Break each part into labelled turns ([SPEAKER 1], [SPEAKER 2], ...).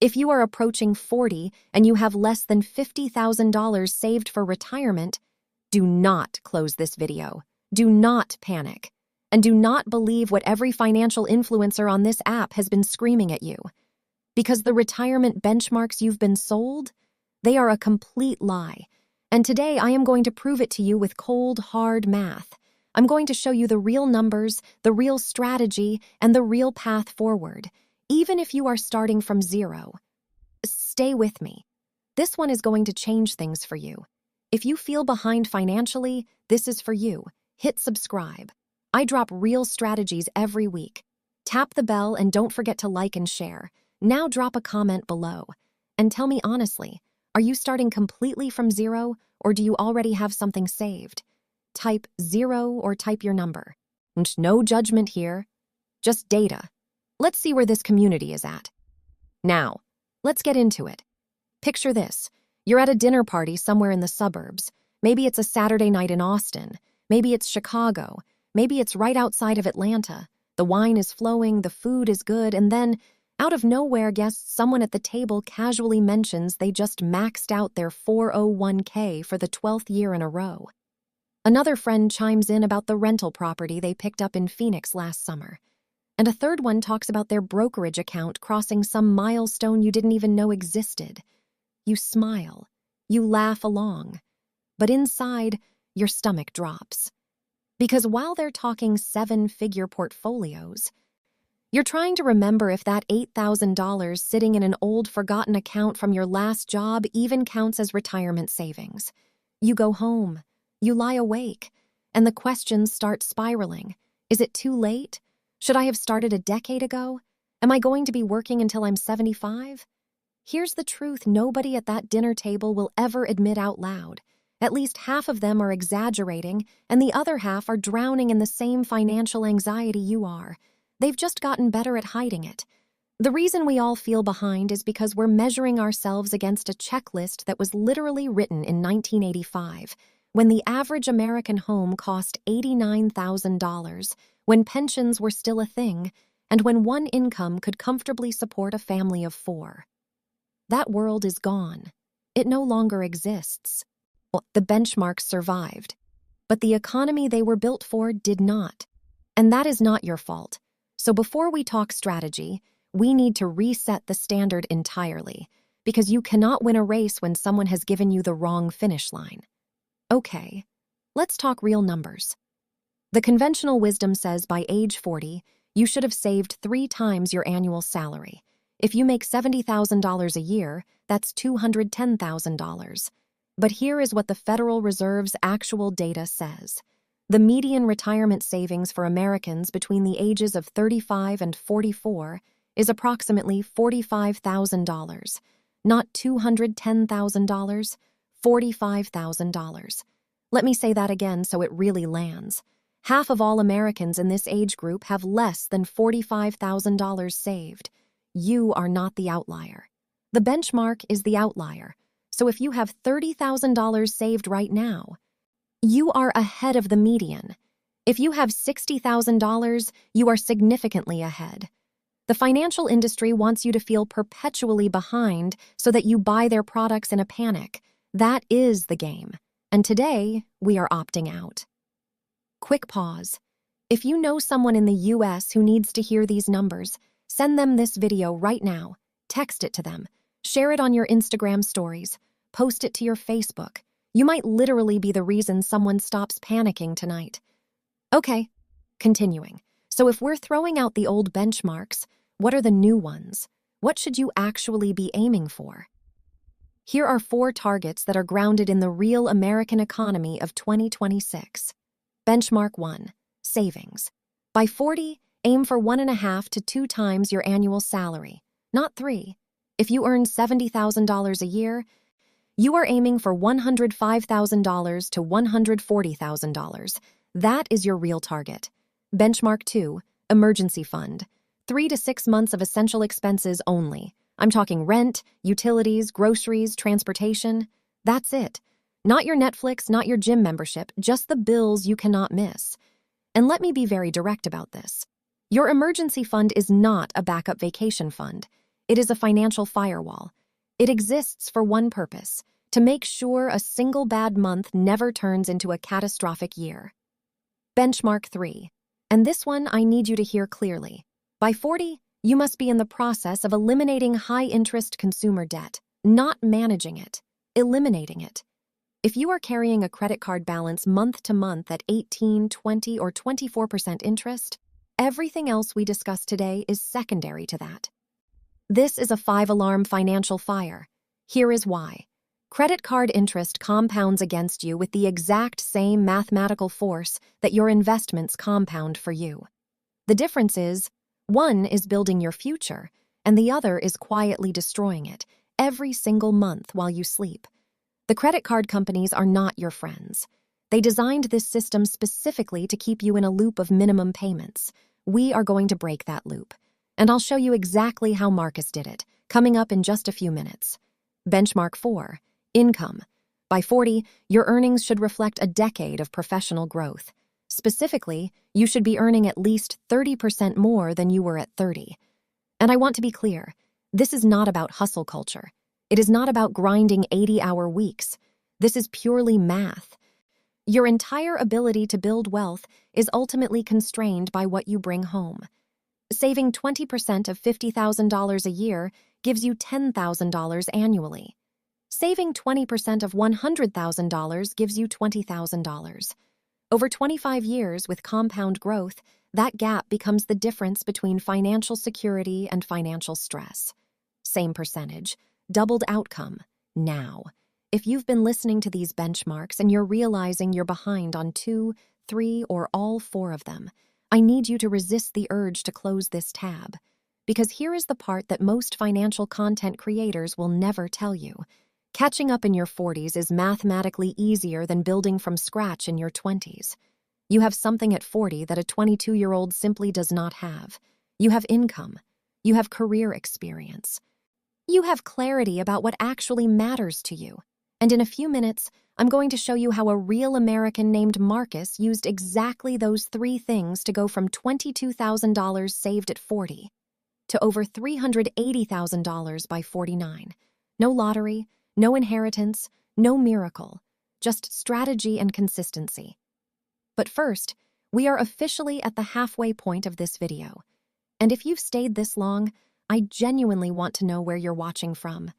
[SPEAKER 1] If you are approaching 40 and you have less than $50,000 saved for retirement, do not close this video. Do not panic. And do not believe what every financial influencer on this app has been screaming at you. Because the retirement benchmarks you've been sold, they are a complete lie. And today I am going to prove it to you with cold, hard math. I'm going to show you the real numbers, the real strategy, and the real path forward, even if you are starting from zero. Stay with me. This one is going to change things for you. If you feel behind financially, this is for you. Hit subscribe. I drop real strategies every week. Tap the bell and don't forget to like and share. Now drop a comment below. And tell me honestly, are you starting completely from zero, or do you already have something saved? Type 0 or type your number. And no judgment here, just data. Let's see where this community is at. Now, let's get into it. Picture this. You're at a dinner party somewhere in the suburbs. Maybe it's a Saturday night in Austin. Maybe it's Chicago. Maybe it's right outside of Atlanta. The wine is flowing, the food is good, and then, out of nowhere, someone at the table casually mentions they just maxed out their 401k for the 12th year in a row. Another friend chimes in about the rental property they picked up in Phoenix last summer. And a third one talks about their brokerage account crossing some milestone you didn't even know existed. You smile. You laugh along. But inside, your stomach drops. Because while they're talking 7-figure portfolios, you're trying to remember if that $8,000 sitting in an old forgotten account from your last job even counts as retirement savings. You go home. You lie awake. And the questions start spiraling. Is it too late? Should I have started a decade ago? Am I going to be working until I'm 75? Here's the truth nobody at that dinner table will ever admit out loud. At least half of them are exaggerating, and the other half are drowning in the same financial anxiety you are. They've just gotten better at hiding it. The reason we all feel behind is because we're measuring ourselves against a checklist that was literally written in 1985, when the average American home cost $89,000, when pensions were still a thing, and when one income could comfortably support a family of 4. That world is gone. It no longer exists. The benchmarks survived, but the economy they were built for did not. And that is not your fault. So before we talk strategy, we need to reset the standard entirely, because you cannot win a race when someone has given you the wrong finish line. Okay, let's talk real numbers. The conventional wisdom says by age 40, you should have saved 3 times your annual salary. If you make $70,000 a year, that's $210,000. But here is what the Federal Reserve's actual data says. The median retirement savings for Americans between the ages of 35 and 44 is approximately $45,000, not $210,000, $45,000. Let me say that again so it really lands. Half of all Americans in this age group have less than $45,000 saved. You are not the outlier. The benchmark is the outlier. So if you have $30,000 saved right now, you are ahead of the median. If you have $60,000, you are significantly ahead. The financial industry wants you to feel perpetually behind so that you buy their products in a panic. That is the game. And today, we are opting out. Quick pause. If you know someone in the US who needs to hear these numbers, send them this video right now. Text it to them. Share it on your Instagram stories. Post it to your Facebook. You might literally be the reason someone stops panicking tonight. Okay, continuing. So if we're throwing out the old benchmarks, what are the new ones? What should you actually be aiming for? Here are 4 targets that are grounded in the real American economy of 2026. Benchmark 1, savings. By 40, aim for 1.5 to 2 times your annual salary, not 3. If you earn $70,000 a year, you are aiming for $105,000 to $140,000. That is your real target. Benchmark 2, emergency fund. 3 to 6 months of essential expenses only. I'm talking rent, utilities, groceries, transportation. That's it. Not your Netflix, not your gym membership, just the bills you cannot miss. And let me be very direct about this. Your emergency fund is not a backup vacation fund. It is a financial firewall. It exists for one purpose: to make sure a single bad month never turns into a catastrophic year. Benchmark 3. And this one I need you to hear clearly. By 40, you must be in the process of eliminating high-interest consumer debt, not managing it, eliminating it. If you are carrying a credit card balance month to month at 18, 20, or 24% interest, everything else we discuss today is secondary to that. This is a 5-alarm financial fire. Here is why. Credit card interest compounds against you with the exact same mathematical force that your investments compound for you. The difference is, one is building your future, and the other is quietly destroying it every single month while you sleep. The credit card companies are not your friends. They designed this system specifically to keep you in a loop of minimum payments. We are going to break that loop, and I'll show you exactly how Marcus did it, coming up in just a few minutes. Benchmark 4. Income. By 40, your earnings should reflect a decade of professional growth. Specifically, you should be earning at least 30% more than you were at 30. And I want to be clear, this is not about hustle culture. It is not about grinding 80-hour weeks. This is purely math. Your entire ability to build wealth is ultimately constrained by what you bring home. Saving 20% of $50,000 a year gives you $10,000 annually. Saving 20% of $100,000 gives you $20,000. Over 25 years with compound growth, that gap becomes the difference between financial security and financial stress. Same percentage, doubled outcome, now. If you've been listening to these benchmarks and you're realizing you're behind on 2, 3, or all 4 of them, I need you to resist the urge to close this tab. Because here is the part that most financial content creators will never tell you. Catching up in your 40s is mathematically easier than building from scratch in your 20s. You have something at 40 that a 22-year-old simply does not have. You have income. You have career experience. You have clarity about what actually matters to you. And in a few minutes, I'm going to show you how a real American named Marcus used exactly those 3 things to go from $22,000 saved at 40 to over $380,000 by 49. No lottery, no inheritance, no miracle, just strategy and consistency. But first, we are officially at the halfway point of this video. And if you've stayed this long, I genuinely want to know where you're watching from.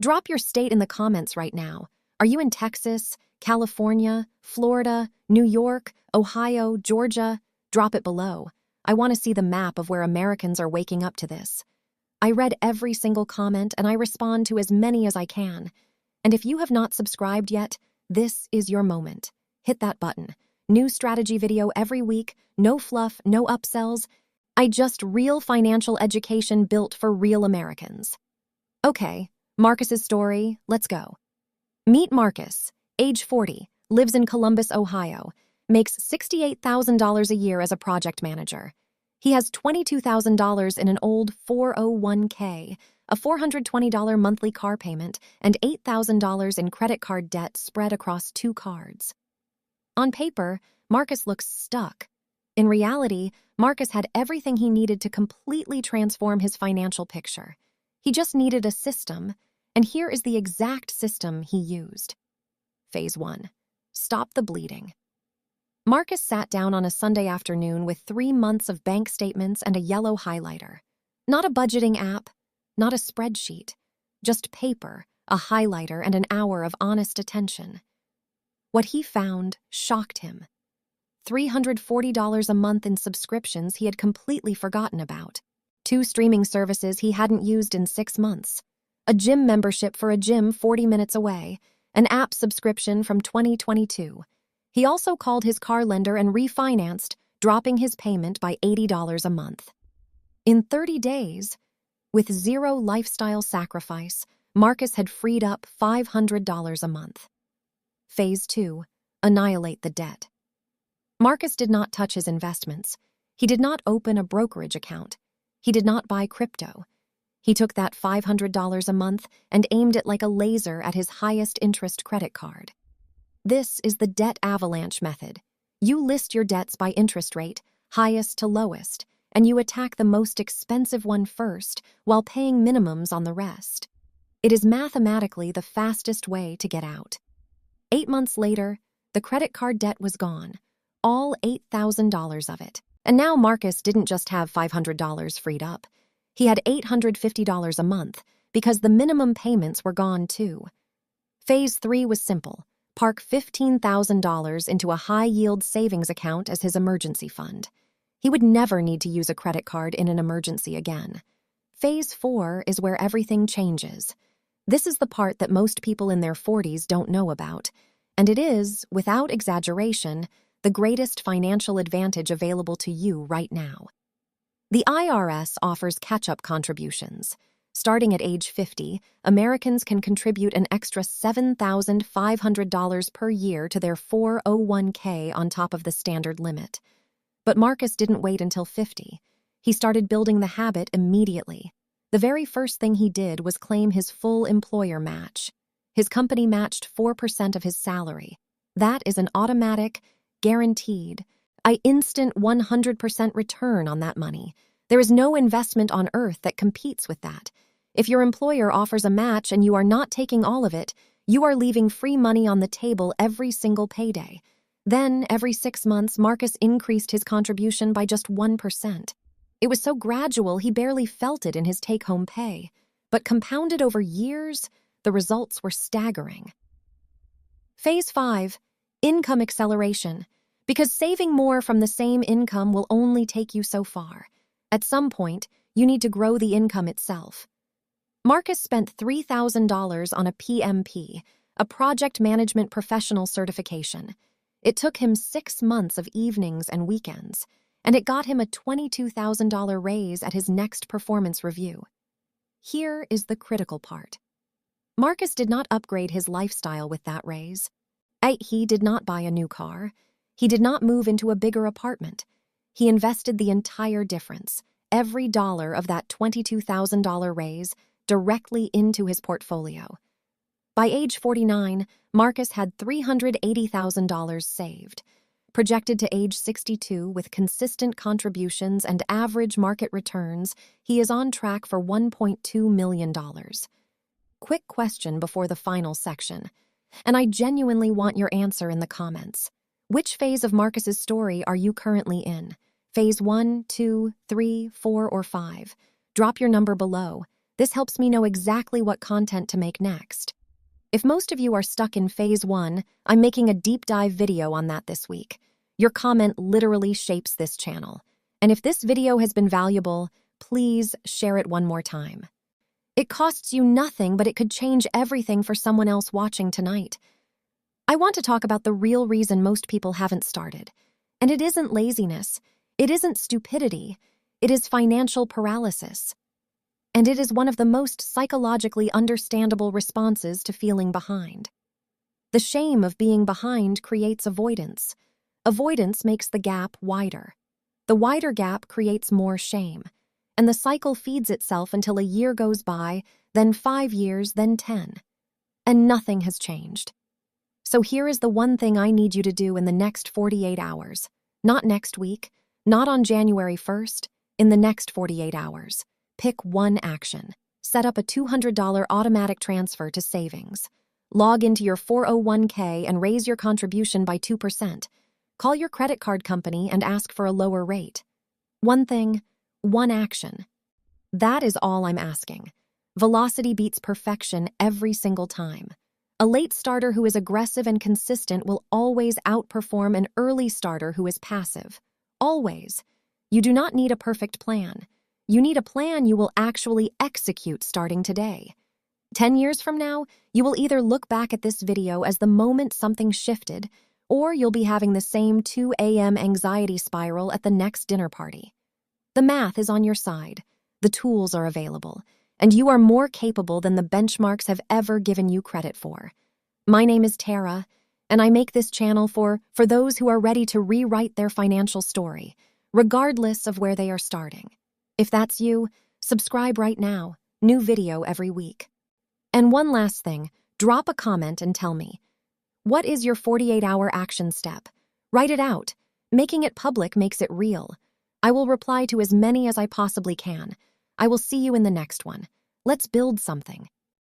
[SPEAKER 1] Drop your state in the comments right now. Are you in Texas, California, Florida, New York, Ohio, Georgia? Drop it below. I want to see the map of where Americans are waking up to this. I read every single comment and I respond to as many as I can. And if you have not subscribed yet, this is your moment. Hit that button. New strategy video every week, no fluff, no upsells. Just real financial education built for real Americans. Okay, Marcus's story, let's go. Meet Marcus, age 40, lives in Columbus, Ohio, makes $68,000 a year as a project manager. He has $22,000 in an old 401k, a $420 monthly car payment, and $8,000 in credit card debt spread across 2 cards. On paper, Marcus looks stuck. In reality, Marcus had everything he needed to completely transform his financial picture. He just needed a system, and here is the exact system he used. Phase 1. Stop the bleeding. Marcus sat down on a Sunday afternoon with 3 months of bank statements and a yellow highlighter. Not a budgeting app, not a spreadsheet, just paper, a highlighter, and an hour of honest attention. What he found shocked him. $340 a month in subscriptions he had completely forgotten about. 2 streaming services he hadn't used in 6 months. A gym membership for a gym 40 minutes away. An app subscription from 2022. He also called his car lender and refinanced, dropping his payment by $80 a month. In 30 days, with 0 lifestyle sacrifice, Marcus had freed up $500 a month. Phase 2. Annihilate the debt. Marcus did not touch his investments. He did not open a brokerage account. He did not buy crypto. He took that $500 a month and aimed it like a laser at his highest interest credit card. This is the debt avalanche method. You list your debts by interest rate, highest to lowest, and you attack the most expensive one first while paying minimums on the rest. It is mathematically the fastest way to get out. 8 months later, the credit card debt was gone, all $8,000 of it. And now Marcus didn't just have $500 freed up. He had $850 a month because the minimum payments were gone too. Phase 3 was simple. Park $15,000 into a high-yield savings account as his emergency fund. He would never need to use a credit card in an emergency again. Phase 4 is where everything changes. This is the part that most people in their 40s don't know about, and it is, without exaggeration, the greatest financial advantage available to you right now. The IRS offers catch-up contributions. Starting at age 50, Americans can contribute an extra $7,500 per year to their 401k on top of the standard limit. But Marcus didn't wait until 50. He started building the habit immediately. The very first thing he did was claim his full employer match. His company matched 4% of his salary. That is an automatic, guaranteed, instant 100% return on that money. There is no investment on earth that competes with that. If your employer offers a match and you are not taking all of it, you are leaving free money on the table every single payday. Then, every 6 months, Marcus increased his contribution by just 1%. It was so gradual he barely felt it in his take-home pay. But compounded over years, the results were staggering. Phase 5, income acceleration. Because saving more from the same income will only take you so far. At some point, you need to grow the income itself. Marcus spent $3,000 on a PMP, a project management professional certification. It took him 6 months of evenings and weekends, and it got him a $22,000 raise at his next performance review. Here is the critical part. Marcus did not upgrade his lifestyle with that raise. He did not buy a new car. He did not move into a bigger apartment. He invested the entire difference, every dollar of that $22,000 raise, directly into his portfolio. By age 49, Marcus had $380,000 saved. Projected to age 62 with consistent contributions and average market returns, he is on track for $1.2 million. Quick question before the final section, and I genuinely want your answer in the comments. Which phase of Marcus's story are you currently in? Phase 1, 2, 3, 4, or 5? Drop your number below. This helps me know exactly what content to make next. If most of you are stuck in Phase 1, I'm making a deep dive video on that this week. Your comment literally shapes this channel. And if this video has been valuable, please share it one more time. It costs you nothing, but it could change everything for someone else watching tonight. I want to talk about the real reason most people haven't started. And it isn't laziness. It isn't stupidity. It is financial paralysis. And it is one of the most psychologically understandable responses to feeling behind. The shame of being behind creates avoidance. Avoidance makes the gap wider. The wider gap creates more shame. And the cycle feeds itself until a year goes by, then 5 years, then 10. And nothing has changed. So here is the one thing I need you to do in the next 48 hours. Not next week, not on January 1st, in the next 48 hours. Pick one action. Set up a $200 automatic transfer to savings. Log into your 401k and raise your contribution by 2%. Call your credit card company and ask for a lower rate. One thing, one action. That is all I'm asking. Velocity beats perfection every single time. A late starter who is aggressive and consistent will always outperform an early starter who is passive. Always. You do not need a perfect plan. You need a plan you will actually execute starting today. 10 years from now, you will either look back at this video as the moment something shifted, or you'll be having the same 2 a.m. anxiety spiral at the next dinner party. The math is on your side, the tools are available, and you are more capable than the benchmarks have ever given you credit for. My name is Tara, and I make this channel for those who are ready to rewrite their financial story, regardless of where they are starting. If that's you, subscribe right now. New video every week. And one last thing, drop a comment and tell me, what is your 48-hour action step? Write it out. Making it public makes it real. I will reply to as many as I possibly can. I will see you in the next one. Let's build something.